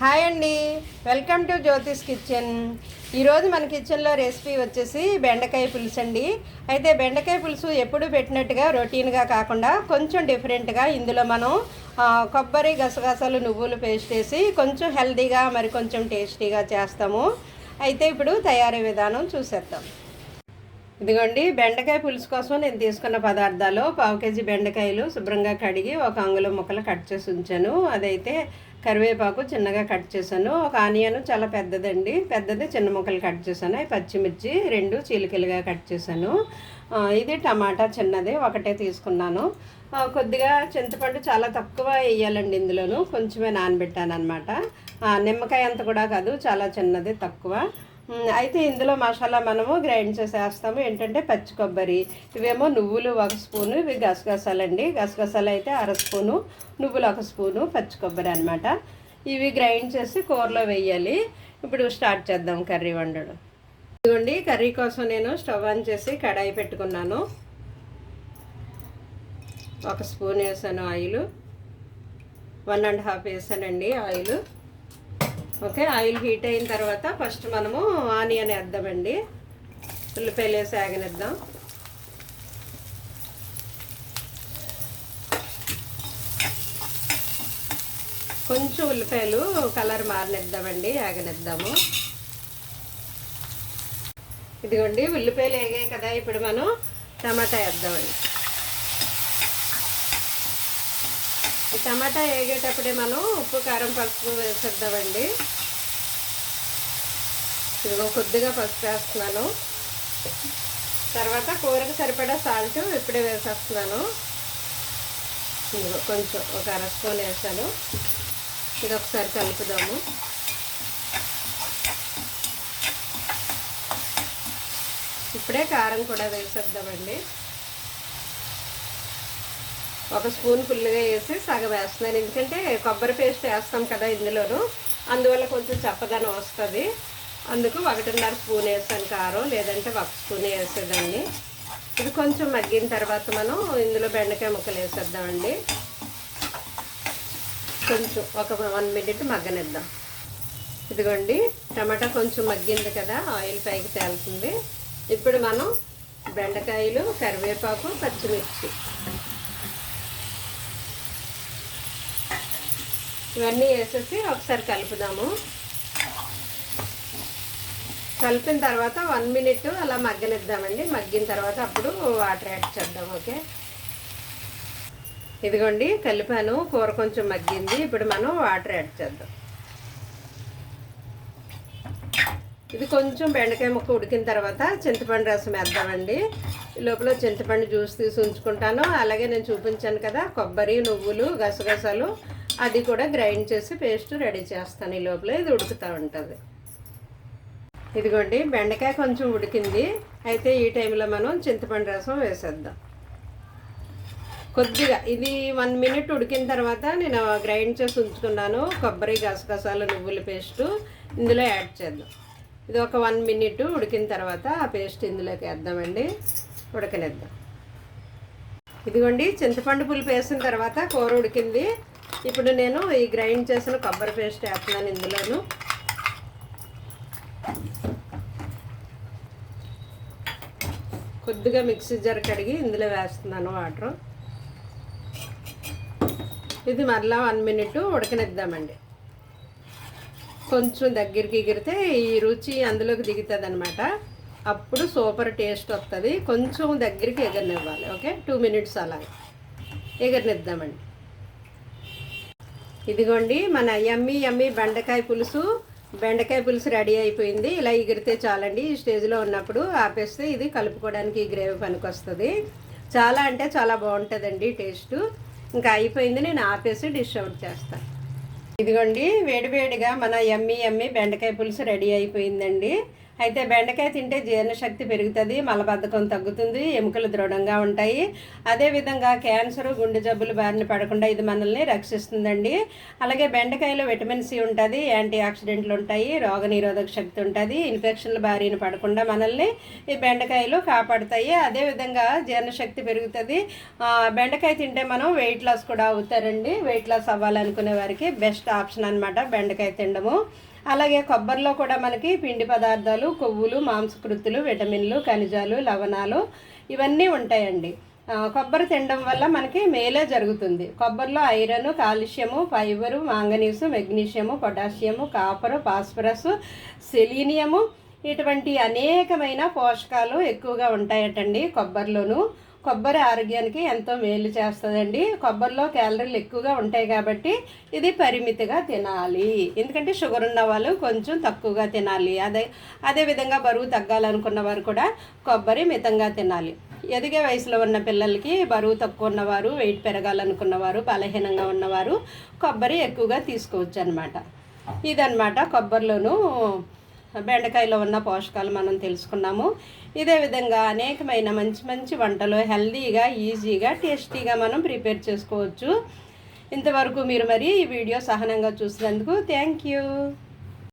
Hi అండి, welcome to Jyothish kitchen. ఈరోజు మన కిచెన్లో రెసిపీ వచ్చేసి బెండకాయ పులుసు అండి. అయితే బెండకాయ పులుసు ఎప్పుడు పెట్టినట్టుగా రొటీన్గా కాకుండా కొంచెం డిఫరెంట్గా ఇందులో మనం కొబ్బరి, గసగసాలు, నువ్వులు పేస్ట్ వేసి కొంచెం హెల్తీగా మరి కొంచెం టేస్టీగా చేస్తాము. అయితే ఇప్పుడు తయారీ విధానం చూసేద్దాం. ఇదిగోండి, బెండకాయ పులుసు కోసం నేను తీసుకున్న పదార్థాలు: 1/2 కేజీ బెండకాయలు శుభ్రంగా కడిగి 1 అంగుళం ముక్కలు కట్ చేసి ఉంచాను. అదైతే కరివేపాకు చిన్నగా కట్ చేశాను. 1 ఆనియన్ చాలా పెద్దది, చిన్న ముక్కలు కట్ చేశాను. పచ్చిమిర్చి 2 చీలికలుగా కట్ చేశాను. ఇది టమాటా చిన్నది ఒకటే తీసుకున్నాను. కొద్దిగా చింతపండు చాలా తక్కువ వేయాలండి, ఇందులోను కొంచెమే నానబెట్టాను అనమాట. నిమ్మకాయ అంత కూడా కాదు, చాలా చిన్నది, తక్కువ. అయితే ఇందులో మసాలా మనము గ్రైండ్ చేసేస్తాము. ఏంటంటే పచ్చి కొబ్బరి, ఇవేమో నువ్వులు 1 స్పూను, ఇవి గసగసాలండి. గసగసాలు అయితే 1/2 స్పూను, నువ్వులు 1 స్పూను, పచ్చి కొబ్బరి అనమాట. ఇవి గ్రైండ్ చేసి కూరలో వేయాలి. ఇప్పుడు స్టార్ట్ చేద్దాం కర్రీ వండడం. ఇదిగోండి, కర్రీ కోసం నేను స్టవ్ ఆన్ చేసి కడాయి పెట్టుకున్నాను. 1 స్పూన్ వేసాను ఆయిల్, 1.5 వేసానండి ఆయిల్. ఓకే, ఆయిల్ హీట్ అయిన తర్వాత ఫస్ట్ మనము ఆనియన్ వేద్దామండి. ఉల్లిపాయలు వేసి ఆగనిద్దాం. కొంచెం ఉల్లిపాయలు కలర్ మారనిద్దామండి, ఆగనిద్దాము. ఇదిగోండి, ఉల్లిపాయలు వేగాయి కదా, ఇప్పుడు మనం టమాటా వేద్దామండి. ఈ టమాటా వేగేటప్పుడే మనం ఉప్పు, కారం, పసుపు వేసేద్దామండి. ఇదిగో కొద్దిగా పసుపు వేస్తున్నాను. తర్వాత కూరకు సరిపడా సాల్ట్ ఇప్పుడే వేసేస్తున్నాను. ఇదిగో కొంచెం 1/2 స్పూన్ వేసాను. ఇది ఒకసారి కలుపుదాము. ఇప్పుడే కారం కూడా వేసేద్దామండి. 1 స్పూన్ ఫుల్గా వేసి సగం వేస్తున్నాను, ఎందుకంటే కొబ్బరి పేస్ట్ వేస్తాం కదా ఇందులోను, అందువల్ల కొంచెం చప్పదనం వస్తుంది. అందుకు 1.5 స్పూన్ వేసాను కారం, లేదంటే 1 స్పూన్ వేసేదాన్ని. ఇది కొంచెం మగ్గిన తర్వాత మనం ఇందులో బెండకాయ ముక్కలు వేసేద్దామండి. కొంచెం ఒక 1 మినిట్ మగ్గనిద్దాం. ఇదిగోండి, టమాటా కొంచెం మగ్గింది కదా, ఆయిల్ పైకి తేలుతుంది. ఇప్పుడు మనం బెండకాయలు, కరివేపాకు, పచ్చిమిర్చి ఇవన్నీ వేసేసి ఒకసారి కలుపుదాము. కలిపిన తర్వాత 1 మినిట్ అలా మగ్గనిద్దామండి. మగ్గిన తర్వాత అప్పుడు వాటర్ యాడ్ చేద్దాం. ఓకే, ఇదిగోండి కలిపాను, కూర కొంచెం మగ్గింది. ఇప్పుడు మనం వాటర్ యాడ్ చేద్దాం. ఇది కొంచెం బెండకాయ ముక్క ఉడికిన తర్వాత చింతపండు రసం వేద్దామండి. ఈ లోపల చింతపండు జ్యూస్ తీసి ఉంచుకుంటాను. అలాగే నేను చూపించాను కదా కొబ్బరి, నువ్వులు, గసగసాలు, అది కూడా గ్రైండ్ చేసి పేస్ట్ రెడీ చేస్తాను. ఈ లోపల ఇది ఉడుకుతూ ఉంటుంది. ఇదిగోండి, బెండకాయ కొంచెం ఉడికింది. అయితే ఈ టైంలో మనం చింతపండు రసం వేసేద్దాం కొద్దిగా. ఇది 1 మినిట్ ఉడికిన తర్వాత నేను గ్రైండ్ చేసి ఉంచుకున్నాను కొబ్బరి, గసగసాలు, నువ్వుల పేస్టు ఇందులో యాడ్ చేద్దాం. ఇది ఒక 1 మినిట్ ఉడికిన తర్వాత ఆ పేస్ట్ ఇందులోకి వేద్దామండి, ఉడకనిద్దాం. ఇదిగోండి, చింతపండు పులుపు వేసిన తర్వాత కూర ఉడికింది. ఇప్పుడు నేను ఈ గ్రైండ్ చేసిన కొబ్బరి పేస్ట్ వేస్తున్నాను ఇందులోను. కొద్దిగా మిక్సీ జార్ కడిగి ఇందులో వేస్తున్నాను వాటర్. ఇది మరలా 1 మినిట్ ఉడకనిద్దామండి. కొంచెం దగ్గరికి ఎగిరితే ఈ రుచి అందులోకి దిగుతుంది అనమాట. అప్పుడు సూపర్ టేస్ట్ వస్తుంది. కొంచెం దగ్గరికి ఎగరనివ్వాలి. ఓకే, 2 మినిట్స్ అలా ఎగరనిద్దామండి. ఇదిగోండి, మన యమ్మీ బెండకాయ పులుసు రెడీ అయిపోయింది. ఇలా ఎగిరితే చాలండి. ఈ స్టేజ్లో ఉన్నప్పుడు ఆపేస్తే ఇది కలుపుకోవడానికి ఈ గ్రేవీ పనికి వస్తుంది. చాలా అంటే చాలా బాగుంటుందండి టేస్ట్. ఇంకా అయిపోయింది, నేను ఆపేసి డిష్ అవుట్ చేస్తాను. ఇదిగోండి, వేడివేడిగా మన యమ్మీ బెండకాయ పులుసు రెడీ అయిపోయిందండి. అయితే బెండకాయ తింటే జీర్ణశక్తి పెరుగుతుంది, మలబద్ధకం తగ్గుతుంది, ఎముకలు దృఢంగా ఉంటాయి. అదేవిధంగా క్యాన్సర్, గుండె జబ్బులు బారిన పడకుండా ఇది మనల్ని రక్షిస్తుందండి. అలాగే బెండకాయలో విటమిన్ సి ఉంటుంది, యాంటీ ఆక్సిడెంట్లు ఉంటాయి, రోగనిరోధక శక్తి ఉంటుంది, ఇన్ఫెక్షన్ల బారిన పడకుండా మనల్ని ఈ బెండకాయలు కాపాడుతాయి. అదేవిధంగా జీర్ణశక్తి పెరుగుతుంది. బెండకాయ తింటే మనం వెయిట్ లాస్ కూడా అవుతారండి. వెయిట్ లాస్ అవ్వాలనుకునే వారికి బెస్ట్ ఆప్షన్ అనమాట బెండకాయ తినడము. అలాగే కొబ్బరిలో కూడా మనకి పిండి పదార్థాలు, కొవ్వులు, మాంసకృతులు, విటమిన్లు, ఖనిజాలు, లవణాలు ఇవన్నీ ఉంటాయండి. కొబ్బరి తినడం వల్ల మనకి మేలే జరుగుతుంది. కొబ్బరిలో iron, calcium, fibre, manganese, magnesium, potassium, copper, phosphorus, selenium ఇటువంటి అనేకమైన పోషకాలు ఎక్కువగా ఉంటాయటండి కొబ్బరిలోను. కొబ్బరి ఆరోగ్యానికి ఎంతో మేలు చేస్తుందండి. కొబ్బరిలో క్యాలరీలు ఎక్కువగా ఉంటాయి కాబట్టి ఇది పరిమితిగా తినాలి. ఎందుకంటే షుగర్ ఉన్న వాళ్ళు కొంచెం తక్కువగా తినాలి. అదేవిధంగా బరువు తగ్గాలనుకున్న వారు కూడా కొబ్బరి మితంగా తినాలి. ఎదిగే వయసులో ఉన్న పిల్లలకి, బరువు తక్కువ ఉన్నవారు, వెయిట్ పెరగాలనుకున్నవారు, బలహీనంగా ఉన్నవారు కొబ్బరి ఎక్కువగా తీసుకోవచ్చు అనమాట. ఇదన్నమాట కొబ్బరిలోనూ బెండకాయలో ఉన్న పోషకాలు మనం తెలుసుకున్నాము. ఇదే విధంగా అనేకమైన మంచి మంచి వంటలు హెల్తీగా, ఈజీగా, టేస్టీగా మనం ప్రిపేర్ చేసుకోవచ్చు. ఇంతవరకు మీరు మరి ఈ వీడియో సహనంగా చూసినందుకు థ్యాంక్ యూ.